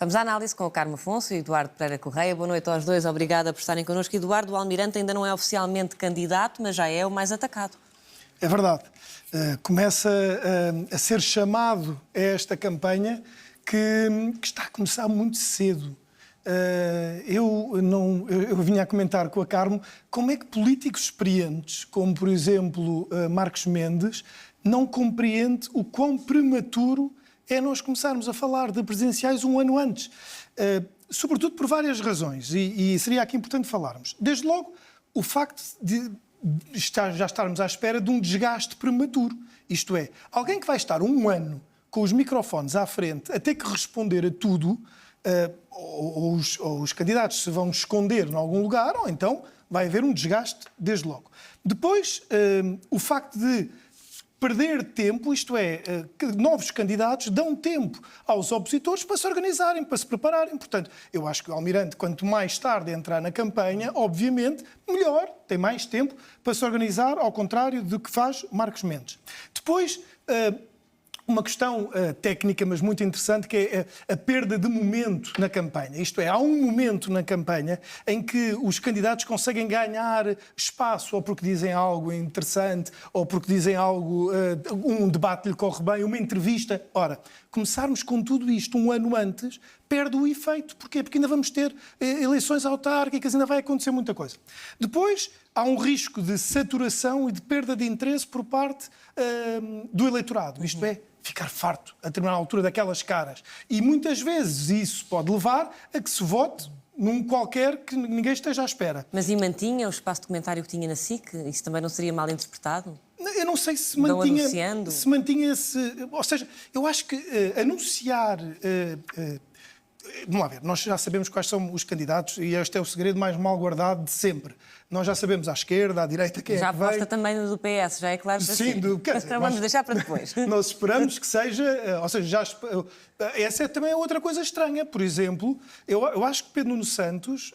Vamos à análise com o Carmo Afonso e Eduardo Pereira Correia. Boa noite aos dois, obrigada por estarem connosco. Eduardo, o Almirante ainda não é oficialmente candidato, mas já é o mais atacado. É verdade. Começa a ser chamado a esta campanha que está a começar muito cedo. Eu vinha a comentar com a Carmo como é que políticos experientes, como por exemplo Marcos Mendes, não compreende o quão prematuro é nós começarmos a falar de presidenciais um ano antes. Sobretudo por várias razões, e seria aqui importante falarmos. Desde logo, o facto de já estarmos à espera de um desgaste prematuro. Isto é, alguém que vai estar um ano com os microfones à frente a ter que responder a tudo, ou os candidatos se vão esconder em algum lugar, ou então vai haver um desgaste desde logo. Depois, o facto de perder tempo, isto é, que novos candidatos dão tempo aos opositores para se organizarem, para se prepararem. Portanto, eu acho que o Almirante, quanto mais tarde entrar na campanha, obviamente, melhor, tem mais tempo para se organizar, ao contrário do que faz Marcos Mendes. Depois, uma questão técnica, mas muito interessante, que é a perda de momento na campanha. Isto é, há um momento na campanha em que os candidatos conseguem ganhar espaço, ou porque dizem algo interessante, ou porque dizem algo, um debate lhe corre bem, uma entrevista. Ora, começarmos com tudo isto um ano antes, perde o efeito. Porquê? Porque ainda vamos ter eleições autárquicas, ainda vai acontecer muita coisa. Depois, há um risco de saturação e de perda de interesse por parte do eleitorado. Isto é, ficar farto a determinada altura daquelas caras. E muitas vezes isso pode levar a que se vote num qualquer que ninguém esteja à espera. Mas e mantinha o espaço de comentário que tinha na SIC? Isso também não seria mal interpretado? Eu não sei se mantinha esse... Ou seja, eu acho que anunciar... Vamos lá ver, nós já sabemos quais são os candidatos e este é o segredo mais mal guardado de sempre. Nós já sabemos à esquerda, à direita, quem já é que vem. Já aposta também no do PS, já é claro. Sim, então vamos deixar para depois. Nós esperamos que seja... Ou seja, essa é também outra coisa estranha. Por exemplo, eu acho que Pedro Nuno Santos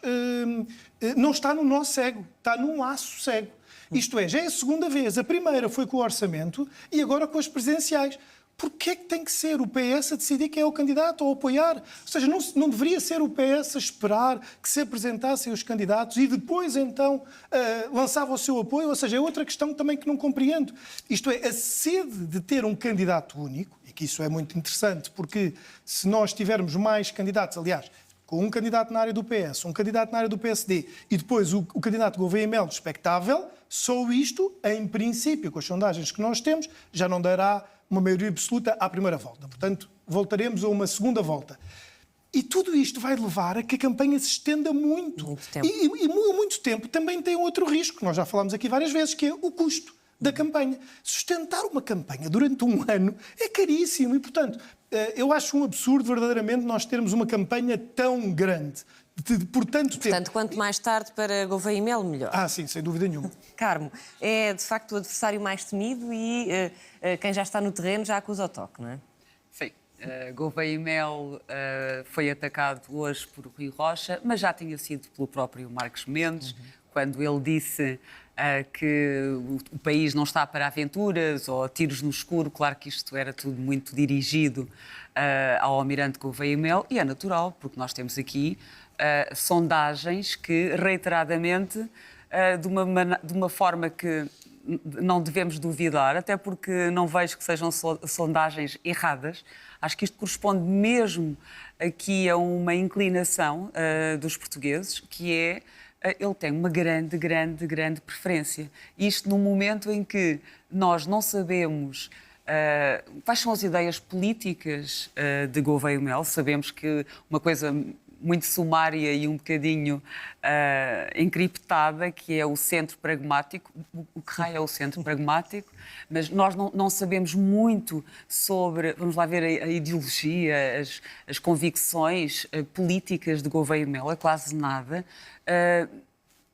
não está no nó cego, está num laço cego. Isto é, já é a segunda vez. A primeira foi com o orçamento e agora com as presidenciais. Porquê é que tem que ser o PS a decidir quem é o candidato ou apoiar? Ou seja, não deveria ser o PS a esperar que se apresentassem os candidatos e depois, então, lançava o seu apoio? Ou seja, é outra questão também que não compreendo. Isto é, a sede de ter um candidato único, e que isso é muito interessante, porque se nós tivermos mais candidatos, aliás, com um candidato na área do PS, um candidato na área do PSD e depois o candidato Gouveia Melo expectável, só isto, em princípio, com as sondagens que nós temos, já não dará uma maioria absoluta à primeira volta. Portanto, voltaremos a uma segunda volta. E tudo isto vai levar a que a campanha se estenda muito. Muito tempo. E muito tempo também tem outro risco, que nós já falámos aqui várias vezes, que é o custo da campanha. Sustentar uma campanha durante um ano é caríssimo e, portanto, eu acho um absurdo verdadeiramente nós termos uma campanha tão grande. Por tanto tempo. Portanto, quanto mais tarde para Gouveia e Melo, melhor. Sim, sem dúvida nenhuma. Carmo, é de facto o adversário mais temido e quem já está no terreno já acusa o toque, não é? Sim. Gouveia e Melo foi atacado hoje por Rui Rocha, mas já tinha sido pelo próprio Marcos Mendes, quando ele disse que o país não está para aventuras ou tiros no escuro. Claro que isto era tudo muito dirigido ao Almirante Gouveia e Melo, e é natural, porque nós temos aqui sondagens que, reiteradamente, de uma forma que não devemos duvidar, até porque não vejo que sejam sondagens erradas. Acho que isto corresponde mesmo aqui a uma inclinação dos portugueses, que é ele tem uma grande preferência. Isto num momento em que nós não sabemos quais são as ideias políticas de Gouveia e Melo. Sabemos que uma coisa muito sumária e um bocadinho encriptada, que é o centro pragmático. O que raio é o centro pragmático? Mas nós não sabemos muito sobre, vamos lá ver, a ideologia, as convicções políticas de Gouveia e Melo, é quase nada.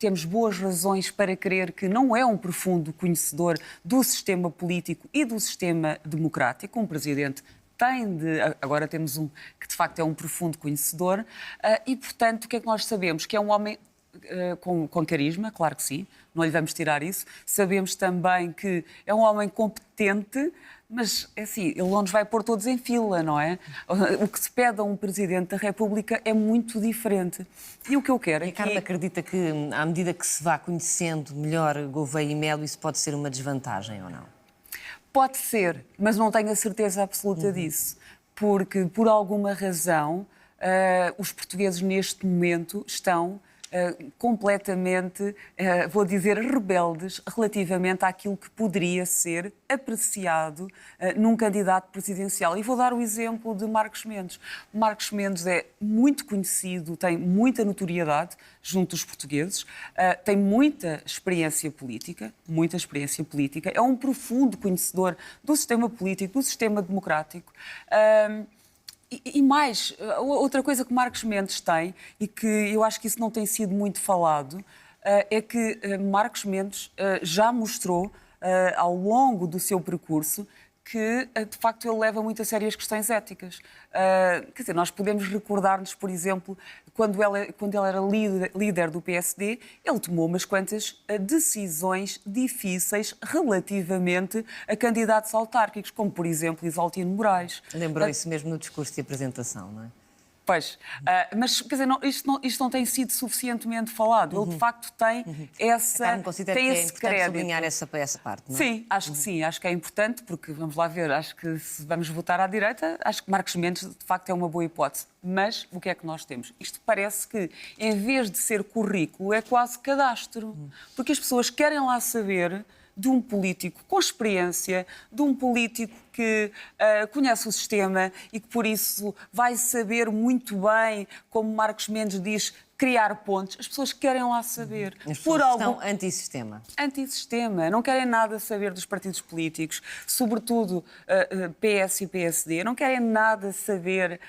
Temos boas razões para crer que não é um profundo conhecedor do sistema político e do sistema democrático. Um presidente agora temos um que de facto é um profundo conhecedor e, portanto, o que é que nós sabemos? Que é um homem com carisma, claro que sim, não lhe vamos tirar isso. Sabemos também que é um homem competente, mas é assim, ele não nos vai pôr todos em fila, não é? O que se pede a um Presidente da República é muito diferente. E o que eu quero é A Carla acredita que, à medida que se vá conhecendo melhor Gouveia e Melo, isso pode ser uma desvantagem ou não? Pode ser, mas não tenho a certeza absoluta disso. Porque, por alguma razão, os portugueses neste momento estão completamente, vou dizer, rebeldes relativamente àquilo que poderia ser apreciado num candidato presidencial. E vou dar o exemplo de Marcos Mendes. Marcos Mendes é muito conhecido, tem muita notoriedade junto dos portugueses, tem muita experiência política, é um profundo conhecedor do sistema político, do sistema democrático. E mais, outra coisa que Marcos Mendes tem, e que eu acho que isso não tem sido muito falado, é que Marcos Mendes já mostrou, ao longo do seu percurso, que, de facto, ele leva muito a sério as questões éticas. Quer dizer, nós podemos recordar-nos, por exemplo, quando ele era líder do PSD, ele tomou umas quantas decisões difíceis relativamente a candidatos autárquicos, como, por exemplo, Isaltino Moraes. Lembrou isso mesmo no discurso de apresentação, não é? Pois, mas quer dizer, isto não tem sido suficientemente falado. Ele, de facto, tem tem esse importante crédito. Sublinhar essa parte, não é? Sim, acho que é importante, porque, vamos lá ver, acho que se vamos votar à direita, acho que Marcos Mendes, de facto, é uma boa hipótese. Mas o que é que nós temos? Isto parece que, em vez de ser currículo, é quase cadastro. Porque as pessoas querem lá saber de um político com experiência, de um político que conhece o sistema e que, por isso, vai saber muito bem, como Marcos Mendes diz, criar pontes. As pessoas querem lá saber. As pessoas estão antissistema. Antissistema. Não querem nada saber dos partidos políticos, sobretudo PS e PSD. Não querem nada saber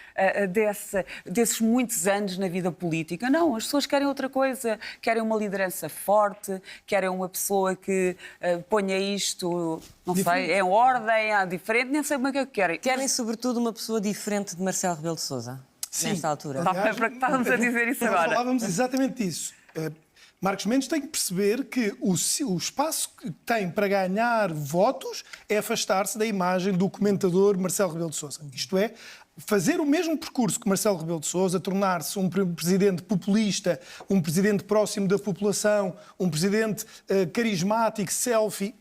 desses muitos anos na vida política. Não, as pessoas querem outra coisa. Querem uma liderança forte, querem uma pessoa que ponha isto, não sei, em ordem, diferente, nem sei como é que querem. Querem, sobretudo, uma pessoa diferente de Marcelo Rebelo de Sousa, nesta altura. Aliás, Estávamos a dizer isso agora. Falávamos exatamente disso. Marcos Mendes tem que perceber que o espaço que tem para ganhar votos é afastar-se da imagem do comentador Marcelo Rebelo de Sousa. Isto é, fazer o mesmo percurso que Marcelo Rebelo de Sousa, tornar-se um presidente populista, um presidente próximo da população, um presidente carismático, selfie.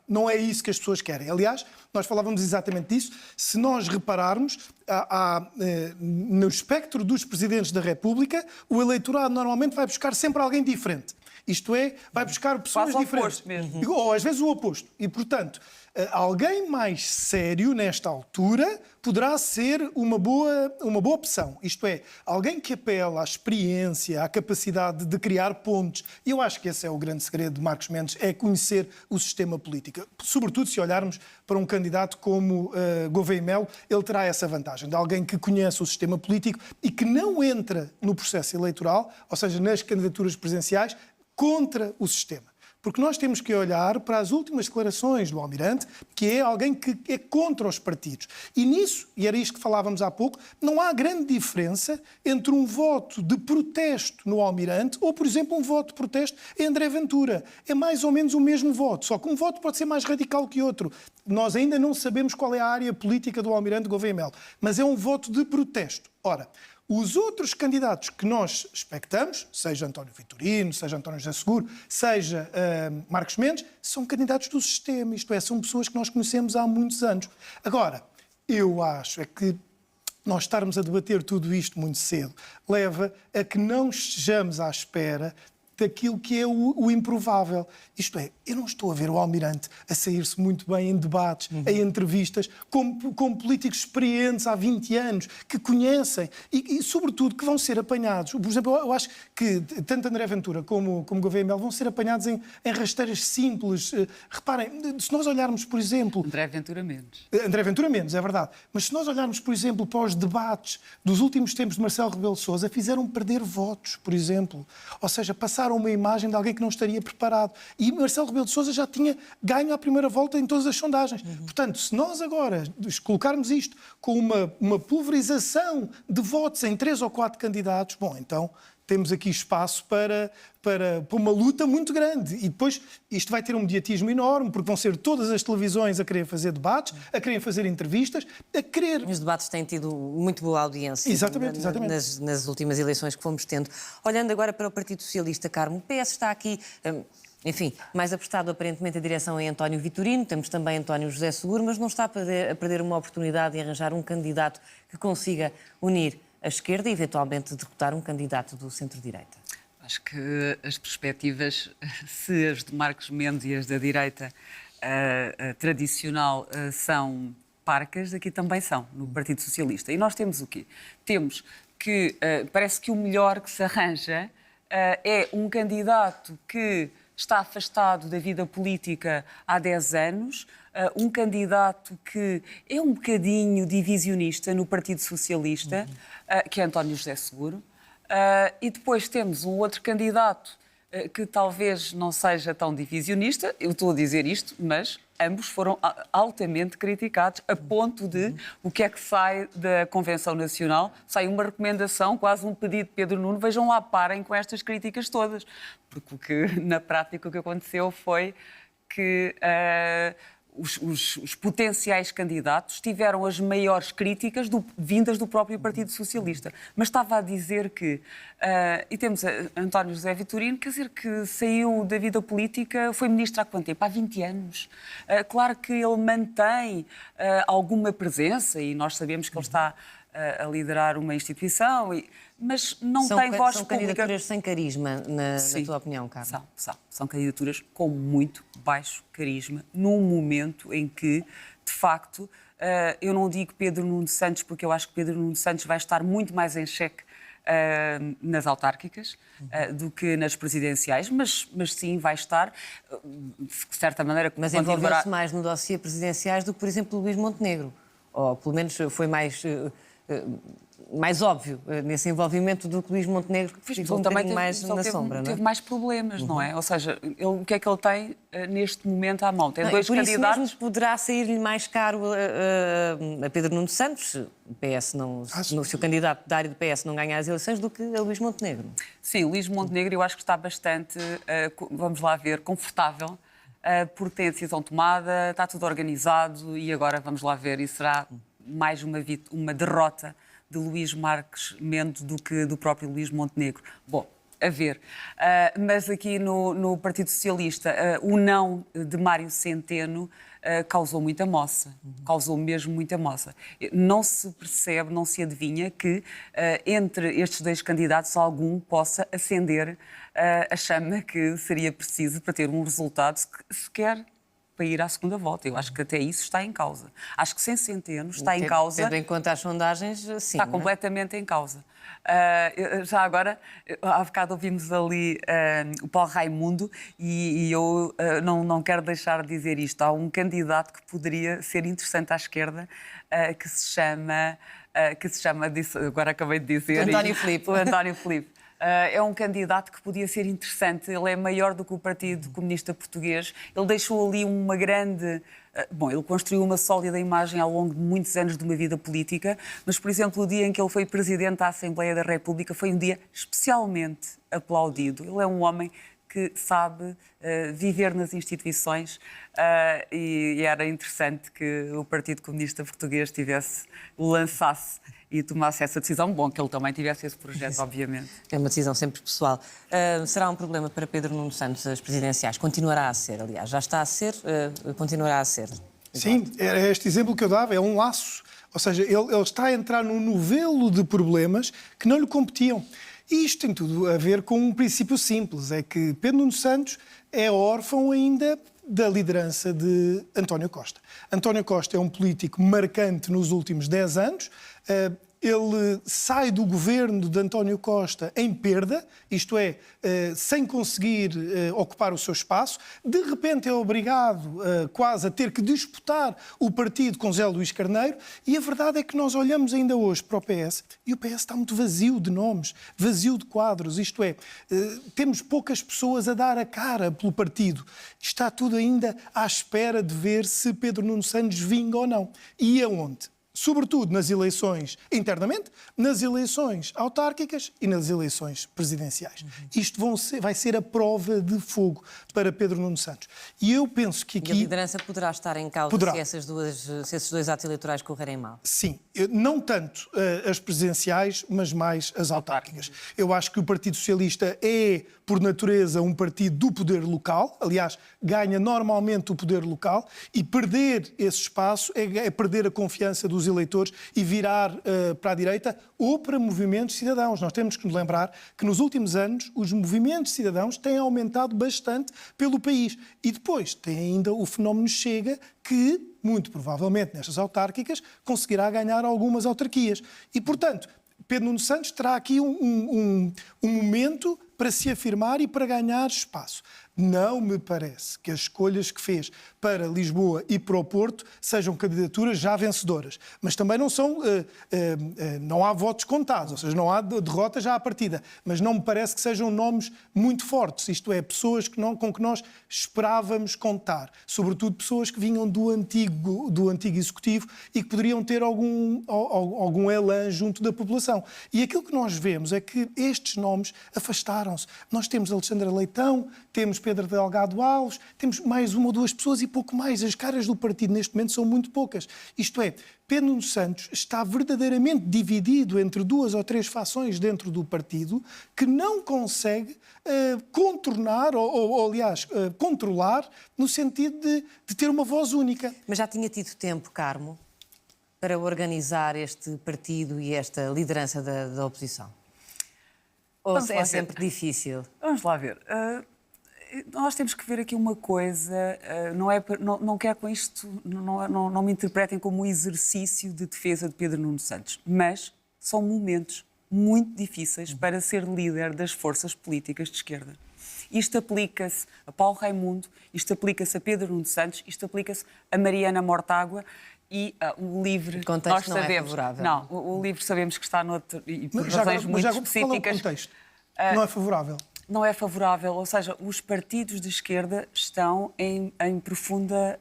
Não é isso que as pessoas querem. Aliás, nós falávamos exatamente disso. Se nós repararmos, no espectro dos presidentes da República, o eleitorado normalmente vai buscar sempre alguém diferente. Isto é, vai buscar pessoas quase diferentes. Oposto mesmo. Ou às vezes o oposto. E, portanto, alguém mais sério nesta altura poderá ser uma boa opção. Isto é, alguém que apela à experiência, à capacidade de criar pontes. E eu acho que esse é o grande segredo de Marcos Mendes, é conhecer o sistema político. Sobretudo se olharmos para um candidato como Gouveia e Melo, ele terá essa vantagem de alguém que conhece o sistema político e que não entra no processo eleitoral, ou seja, nas candidaturas presidenciais, contra o sistema. Porque nós temos que olhar para as últimas declarações do Almirante, que é alguém que é contra os partidos. E nisso, e era isto que falávamos há pouco, não há grande diferença entre um voto de protesto no Almirante ou, por exemplo, um voto de protesto em André Ventura. É mais ou menos o mesmo voto, só que um voto pode ser mais radical que outro. Nós ainda não sabemos qual é a área política do Almirante Gouveia e Melo, mas é um voto de protesto. Ora, os outros candidatos que nós expectamos, seja António Vitorino, seja António José Seguro, seja Marcos Mendes, são candidatos do sistema, isto é, são pessoas que nós conhecemos há muitos anos. Agora, eu acho é que nós estarmos a debater tudo isto muito cedo leva a que não estejamos à espera daquilo que é o improvável. Isto é, eu não estou a ver o Almirante a sair-se muito bem em debates, em entrevistas, como políticos experientes há 20 anos, que conhecem e, sobretudo, que vão ser apanhados. Por exemplo, eu acho que tanto André Ventura como Gouveia e Melo vão ser apanhados em rasteiras simples. Reparem, se nós olharmos, por exemplo... André Ventura menos. André Ventura menos, é verdade. Mas se nós olharmos, por exemplo, para os debates dos últimos tempos de Marcelo Rebelo de Sousa, fizeram perder votos, por exemplo. Ou seja, passaram uma imagem de alguém que não estaria preparado. E Marcelo Rebelo de Sousa já tinha ganho à primeira volta em todas as sondagens. Portanto, se nós agora colocarmos isto com uma pulverização de votos em 3 ou 4 candidatos, bom, então temos aqui espaço para uma luta muito grande. E depois isto vai ter um mediatismo enorme, porque vão ser todas as televisões a querer fazer debates, a querer fazer entrevistas, a querer... Os debates têm tido muito boa audiência. Exatamente. Nas últimas eleições que fomos tendo. Olhando agora para o Partido Socialista, Carmo, o PS está aqui... Enfim, mais apostado aparentemente a direção em António Vitorino, temos também António José Seguro, mas não está a perder uma oportunidade de arranjar um candidato que consiga unir a esquerda e eventualmente derrotar um candidato do centro-direita? Acho que as perspectivas, se as de Marcos Mendes e as da direita tradicional são parcas, aqui também são, no Partido Socialista. E nós temos o quê? Temos que, parece que o melhor que se arranja é um candidato que está afastado da vida política há 10 anos, um candidato que é um bocadinho divisionista no Partido Socialista, que é António José Seguro, e depois temos um outro candidato que talvez não seja tão divisionista, eu estou a dizer isto, mas ambos foram altamente criticados, a ponto de, o que é que sai da Convenção Nacional? Sai uma recomendação, quase um pedido de Pedro Nuno, vejam lá, parem com estas críticas todas. Porque o que, na prática, o que aconteceu foi que os potenciais candidatos tiveram as maiores críticas vindas do próprio Partido Socialista. Mas estava a dizer que... e temos António José Vitorino, quer dizer, que saiu da vida política, foi ministro há quanto tempo? Há 20 anos. Claro que ele mantém alguma presença e nós sabemos que ele está a liderar uma instituição, mas não tem voz são pública. candidaturas sem carisma, na tua opinião, Carlos? São candidaturas com muito baixo carisma, num momento em que, de facto, eu não digo Pedro Nuno Santos, porque eu acho que Pedro Nuno Santos vai estar muito mais em xeque nas autárquicas do que nas presidenciais, mas sim vai estar, de certa maneira... Mas envolveu-se mais no dossiê presidenciais do que, por exemplo, Luís Montenegro. Ou, pelo menos, foi mais óbvio nesse envolvimento do que Luís Montenegro, que ficou também mais na sombra, não é? Teve mais problemas, não é? Ou seja, o que é que ele tem neste momento à mão? Tem dois por candidatos... Isso mesmo poderá sair-lhe mais caro a Pedro Nuno Santos, o PS se o candidato da área do PS não ganhar as eleições, do que a Luís Montenegro. Sim, Luís Montenegro eu acho que está bastante, vamos lá ver, confortável, porque tem a decisão tomada, está tudo organizado e agora vamos lá ver, e será mais uma derrota de Luís Marques Mendes do que do próprio Luís Montenegro. Bom, a ver. Mas aqui no Partido Socialista, o não de Mário Centeno causou muita moça. Causou mesmo muita moça. Não se percebe, não se adivinha que entre estes dois candidatos algum possa acender a chama que seria preciso para ter um resultado sequer para ir à segunda volta. Eu acho que até isso está em causa. Acho que sem Centeno está em causa... Tendo em conta as sondagens, sim. Está completamente em causa. Já agora, há bocado ouvimos ali o Paulo Raimundo e eu não quero deixar de dizer isto. Há um candidato que poderia ser interessante à esquerda que se chama agora acabei de dizer... António Filipe. O António Filipe. É um candidato que podia ser interessante. Ele é maior do que o Partido Comunista Português. Ele deixou ali uma grande... ele construiu uma sólida imagem ao longo de muitos anos de uma vida política, mas, por exemplo, o dia em que ele foi Presidente da Assembleia da República foi um dia especialmente aplaudido. Ele é um homem que sabe viver nas instituições e era interessante que o Partido Comunista Português lançasse e tomasse essa decisão. Bom, que ele também tivesse esse projeto, obviamente. É uma decisão sempre pessoal. Será um problema para Pedro Nuno Santos as presidenciais? Continuará a ser, aliás. Já está a ser, continuará a ser. Sim, era este exemplo que eu dava, é um laço. Ou seja, ele está a entrar num novelo de problemas que não lhe competiam. E isto tem tudo a ver com um princípio simples, é que Pedro Nuno Santos é órfão ainda da liderança de António Costa. António Costa é um político marcante nos últimos 10 anos. Ele sai do governo de António Costa em perda, isto é, sem conseguir ocupar o seu espaço. De repente é obrigado quase a ter que disputar o partido com José Luís Carneiro, e a verdade é que nós olhamos ainda hoje para o PS e o PS está muito vazio de nomes, vazio de quadros, isto é, temos poucas pessoas a dar a cara pelo partido. Está tudo ainda à espera de ver se Pedro Nuno Santos vinga ou não. E aonde? sobretudo nas eleições internamente, nas eleições autárquicas e nas eleições presidenciais. Isto vai ser a prova de fogo para Pedro Nuno Santos. E eu penso que aqui... E a liderança poderá estar em causa Poderá. se esses dois atos eleitorais correrem mal? Sim, não tanto as presidenciais, mas mais as autárquicas. Eu acho que o Partido Socialista é, por natureza, um partido do poder local. Aliás, ganha normalmente o poder local, e perder esse espaço é perder a confiança dos eleitores e virar para a direita ou para movimentos cidadãos. Nós temos que nos lembrar que nos últimos anos os movimentos cidadãos têm aumentado bastante pelo país. E depois tem ainda o fenómeno Chega, que, muito provavelmente nestas autárquicas, conseguirá ganhar algumas autarquias. E, portanto, Pedro Nuno Santos terá aqui um momento para se afirmar e para ganhar espaço. Não me parece que as escolhas que fez para Lisboa e para o Porto sejam candidaturas já vencedoras. Mas também não são, não há votos contados, ou seja, não há derrota já à partida. Mas não me parece que sejam nomes muito fortes, isto é, pessoas com que nós esperávamos contar. Sobretudo pessoas que vinham do antigo Executivo e que poderiam ter algum elan junto da população. E aquilo que nós vemos é que estes nomes afastaram-se. Nós temos Alexandra Leitão, temos Pedro Delgado Alves, temos mais uma ou duas pessoas e pouco mais. As caras do partido neste momento são muito poucas. Isto é, Pedro Nuno Santos está verdadeiramente dividido entre duas ou três fações dentro do partido que não consegue contornar ou aliás, controlar no sentido de ter uma voz única. Mas já tinha tido tempo, Carmo, para organizar este partido e esta liderança da oposição? Ou é sempre difícil? Vamos lá ver. Nós temos que ver aqui uma coisa, não quero com isto, não me interpretem como um exercício de defesa de Pedro Nuno Santos, mas são momentos muito difíceis para ser líder das forças políticas de esquerda. Isto aplica-se a Paulo Raimundo, isto aplica-se a Pedro Nuno Santos, isto aplica-se a Mariana Mortágua. E o LIVRE, nós sabemos, é favorável. Não, o LIVRE sabemos que está noutro, e por razões muito específicas. Qual é o contexto? Não é favorável? Não é favorável, ou seja, os partidos de esquerda estão em profunda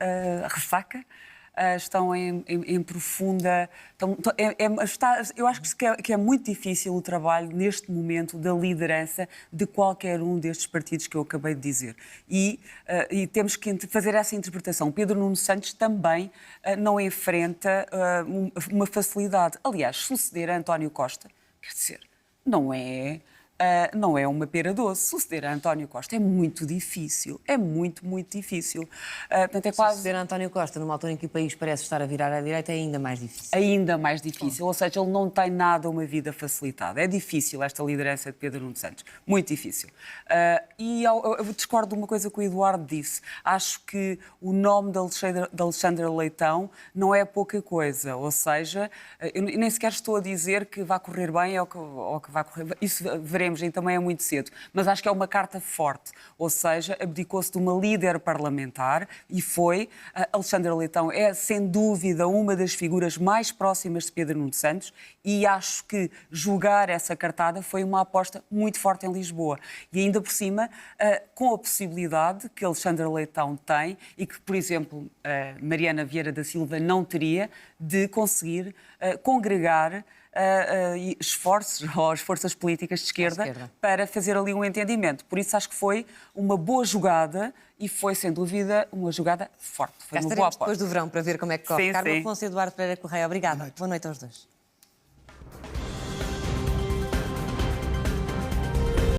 ressaca, estão em profunda... eu acho que é muito difícil o trabalho, neste momento, da liderança de qualquer um destes partidos que eu acabei de dizer. E temos que fazer essa interpretação. Pedro Nuno Santos também não enfrenta uma facilidade. Aliás, suceder a António Costa, quer dizer, não é uma pera doce. Suceder a António Costa é muito difícil. É muito, muito difícil. Portanto, é quase... Suceder a António Costa numa altura em que o país parece estar a virar à direita é ainda mais difícil. Ainda mais difícil. Ou seja, ele não tem nada uma vida facilitada. É difícil esta liderança de Pedro Nuno Santos. Muito difícil. E eu discordo de uma coisa que o Eduardo disse. Acho que o nome de Alexandra Leitão não é pouca coisa. Ou seja, eu nem sequer estou a dizer que vai correr bem ou que vai correr... Isso veremos, e também é muito cedo. Mas acho que é uma carta forte. Ou seja, abdicou-se de uma líder parlamentar e foi. Alexandra Leitão é, sem dúvida, uma das figuras mais próximas de Pedro Nuno Santos e acho que jogar essa cartada foi uma aposta muito forte em Lisboa. E ainda por cima, com a possibilidade que Alexandra Leitão tem e que, por exemplo, Mariana Vieira da Silva não teria, de conseguir congregar esforços ou as forças políticas de esquerda para fazer ali um entendimento. Por isso acho que foi uma boa jogada e foi, sem dúvida, uma jogada forte. Foi uma boa aposta. Depois do verão para ver como é que corre. Sim, Carmo sim. Afonso e Eduardo Pereira Correia, obrigada. Boa noite aos dois.